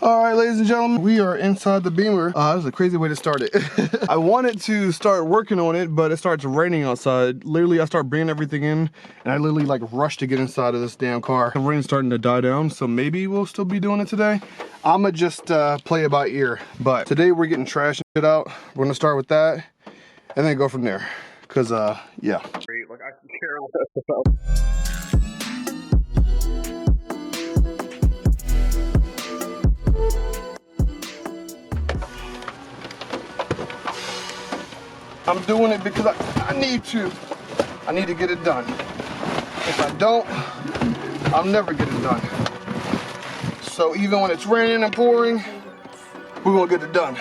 All right, ladies and gentlemen, we are inside the Beamer. This is a crazy way to start it. I wanted to start working on it, but it starts raining outside. Literally, I start bringing everything in, and I literally like rush to get inside of this damn car. The rain's starting to die down, so maybe we'll still be doing it today. I'ma just play it by ear. But today we're getting trash and shit out. We're gonna start with that, and then go from there. Cause yeah. Great, like I can care less about. I'm doing it because I need to get it done. If I don't, I'll never get it done. So even when it's raining and pouring, we're gonna get it done.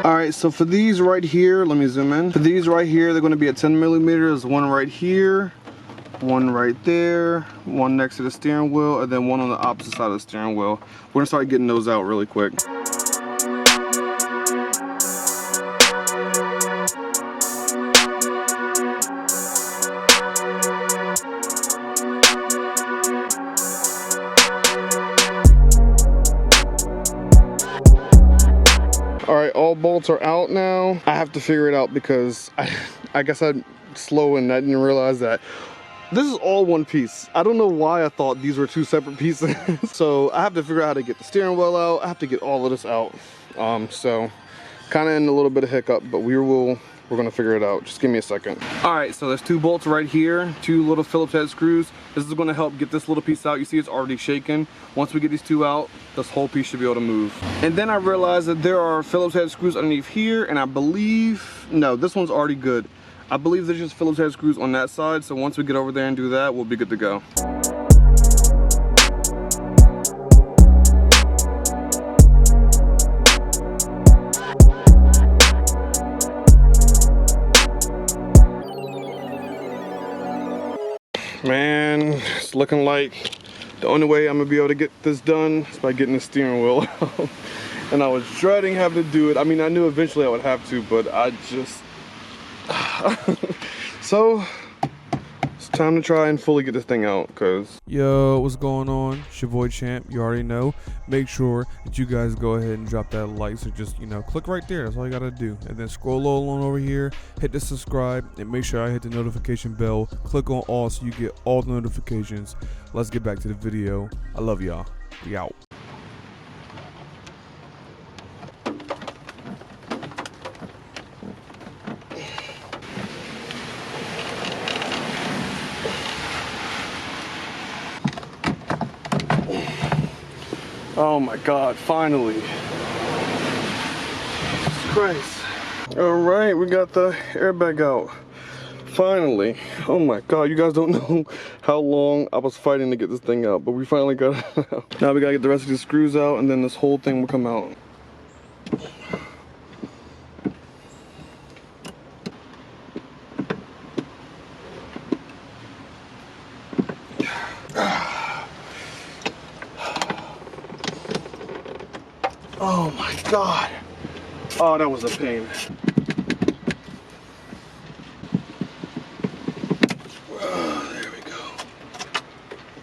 Alright, so for these right here, let me zoom in. For these right here, they're going to be at 10 millimeters. One right here, one right there, one next to the steering wheel, and then one on the opposite side of the steering wheel. We're going to start getting those out really quick. Alright, all bolts are out now. I have to figure it out because I guess I'm slow and I didn't realize that this is all one piece. I don't know why I thought these were two separate pieces. So I have to figure out how to get the steering wheel out. I have to get all of this out. So kind of in a little bit of hiccup, but we're gonna figure it out. Just give me a second. All right, so there's two bolts right here, two little Phillips head screws. This is gonna help get this little piece out. You see it's already shaking. Once we get these two out, this whole piece should be able to move. And then I realized that there are Phillips head screws underneath here, and I believe, no, this one's already good. I believe there's just Phillips head screws on that side, so once we get over there and do that, we'll be good to go. Man, it's looking like the only way I'm gonna be able to get this done is by getting the steering wheel out. And I was dreading having to do it. I mean, I knew eventually I would have to, but I just... So, it's time to try and fully get this thing out, cause... Yo, what's going on? It's your boy Champ, you already know. Make sure that you guys go ahead and drop that like, so just, click right there, that's all you gotta do. And then scroll on over here, hit the subscribe, and make sure I hit the notification bell. Click on all so you get all the notifications. Let's get back to the video. I love y'all. We out. Oh my God, finally. Jesus Christ. All right, we got the airbag out. Finally. Oh my God, you guys don't know how long I was fighting to get this thing out, but we finally got it out. Now we gotta get the rest of these screws out, and then this whole thing will come out. Oh my God. Oh, that was a pain. Oh, there we go.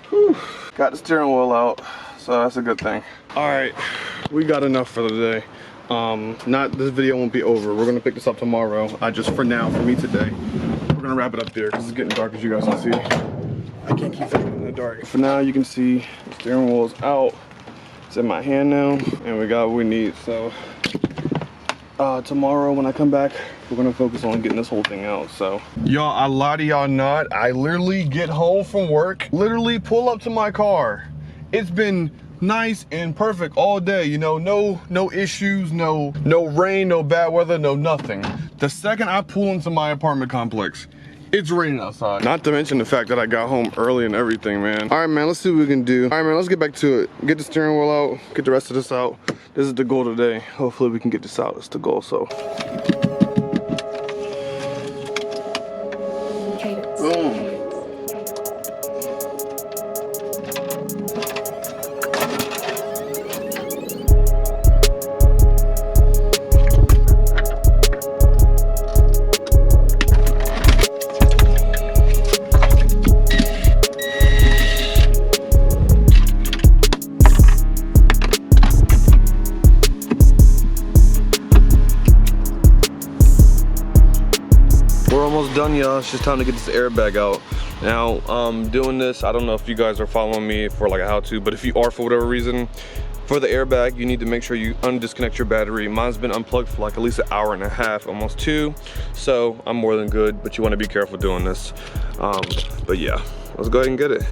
Whew. Got the steering wheel out, so that's a good thing. All right, we got enough for the day. This video won't be over. We're gonna pick this up tomorrow. For me today, we're gonna wrap it up there because it's getting dark, as you guys can see. I can't keep filming in the dark. For now, you can see the steering wheel is out. It's in my hand now, and we got what we need. So tomorrow when I come back, we're gonna focus on getting this whole thing out. So y'all, I lie to y'all not, I literally get home from work, literally pull up to my car. It's been nice and perfect all day, you know, no issues, no rain, no bad weather, no nothing. The second I pull into my apartment complex, it's raining outside. Not to mention the fact that I got home early and everything, man. All right, man, let's see what we can do. All right, man, let's get back to it. Get the steering wheel out, get the rest of this out. This is the goal today. Hopefully we can get this out. That's the goal, so. Boom. Done, y'all. It's just time to get this airbag out. Now, doing this, I don't know if you guys are following me for like a how-to, but if you are for whatever reason, for the airbag, you need to make sure you undisconnect your battery. Mine's been unplugged for like at least an hour and a half, almost 2, so I'm more than good, but you want to be careful doing this. But yeah, let's go ahead and get it.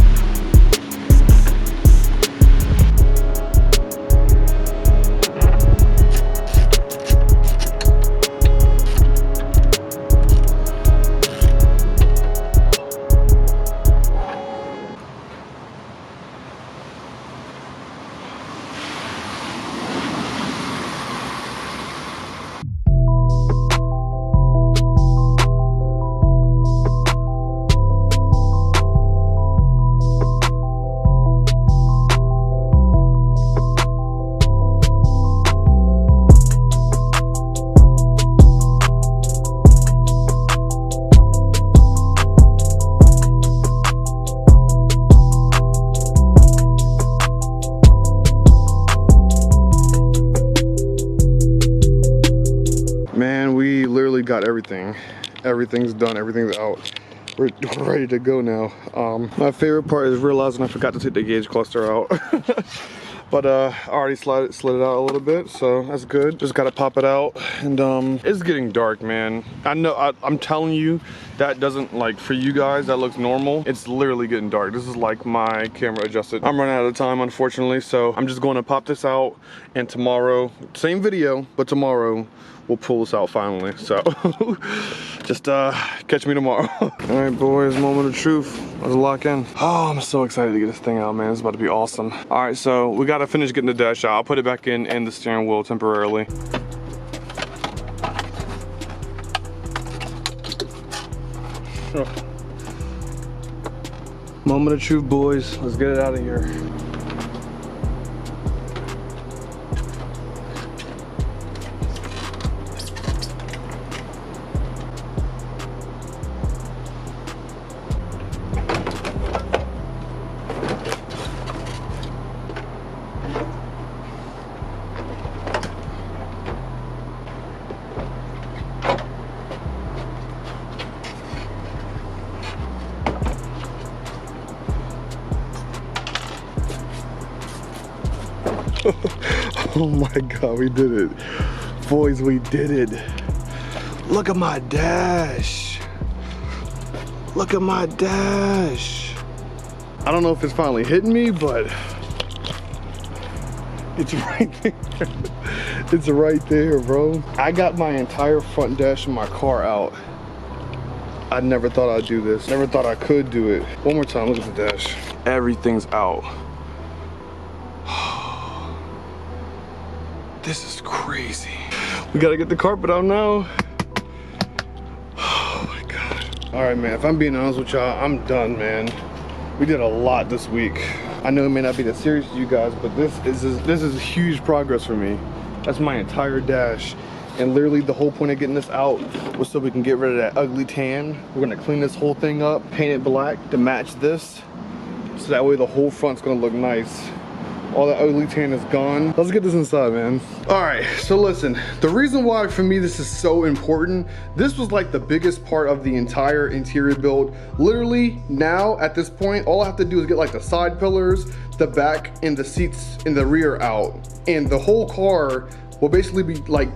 Got everything's done, everything's out. We're ready to go now. My favorite part is realizing I forgot to take the gauge cluster out. But I already slid it out a little bit, so that's good. Just gotta pop it out, and it's getting dark, man. I know, I'm telling you, that doesn't, like, for you guys, that looks normal. It's literally getting dark. This is like my camera adjusted. I'm running out of time, unfortunately, so I'm just going to pop this out, and tomorrow, same video, but tomorrow, we'll pull this out finally. So just catch me tomorrow. All right, boys, moment of truth. Let's lock in. Oh, I'm so excited to get this thing out, man. It's about to be awesome. All right, so we gotta finish getting the dash out. I'll put it back in the steering wheel temporarily. Moment of truth, boys. Let's get it out of here. Oh my God, we did it. Boys, we did it. Look at my dash. Look at my dash. I don't know if it's finally hitting me, but it's right there. It's right there, bro. I got my entire front dash of my car out. I never thought I'd do this. Never thought I could do it. One more time, look at the dash. Everything's out. This is crazy. We gotta get the carpet out now. Oh my God. All right, man, if I'm being honest with y'all, I'm done, man. We did a lot this week. I know it may not be that serious to you guys, but this is huge progress for me. That's my entire dash. And literally the whole point of getting this out was so we can get rid of that ugly tan. We're gonna clean this whole thing up, paint it black to match this. So that way the whole front's gonna look nice. All that ugly tan is gone. Let's get this inside, man. All right, so listen, the reason why for me this is so important, this was like the biggest part of the entire interior build. Literally now at this point, all I have to do is get like the side pillars, the back, and the seats in the rear out. And the whole car will basically be like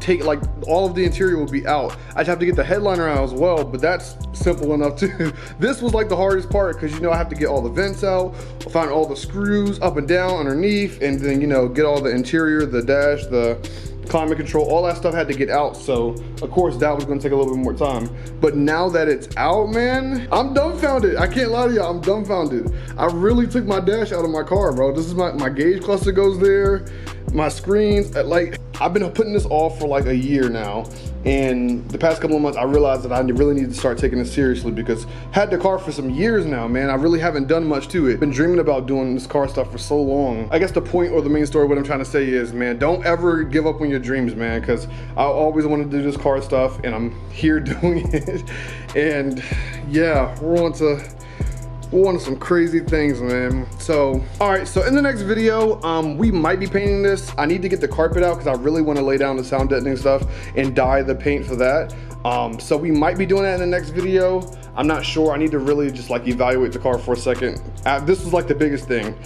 all of the interior will be out. I'd have to get the headliner out as well, but that's simple enough too. This was like the hardest part because you know I have to get all the vents out, find all the screws up and down underneath, and then you know get all the interior, the dash, the climate control, all that stuff had to get out. So of course that was gonna take a little bit more time. But now that it's out, man, I'm dumbfounded. I can't lie to y'all, I'm dumbfounded. I really took my dash out of my car, bro. This is my gauge cluster goes there, my screens, like I've been putting this off for like a year now. And the past couple of months, I realized that I really need to start taking this seriously because had the car for some years now, man. I really haven't done much to it. Been dreaming about doing this car stuff for so long. I guess the point or the main story, what I'm trying to say is, man, don't ever give up on your dreams, man, because I always wanted to do this car stuff and I'm here doing it. And yeah, we're on to some crazy things, man. So, all right, so in the next video, we might be painting this. I need to get the carpet out because I really want to lay down the sound deadening stuff and dye the paint for that. So we might be doing that in the next video. I'm not sure. I need to really just like evaluate the car for a second. This is like the biggest thing.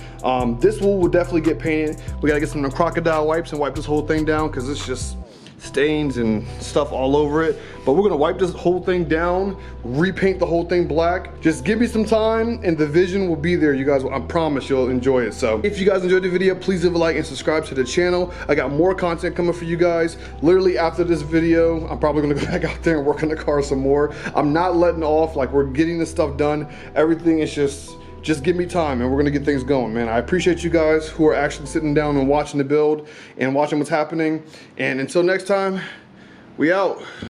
This will definitely get painted. We gotta get some crocodile wipes and wipe this whole thing down because it's just stains and stuff all over it. But we're gonna wipe this whole thing down, repaint the whole thing black. Just give me some time and the vision will be there, you guys. I promise you'll enjoy it. So if you guys enjoyed the video, please leave a like and subscribe to the channel. I got more content coming for you guys. Literally after this video, I'm probably gonna go back out there and work on the car some more. I'm not letting off, like we're getting this stuff done. Everything is just give me time and we're gonna get things going, man. I appreciate you guys who are actually sitting down and watching the build and watching what's happening. And until next time, we out.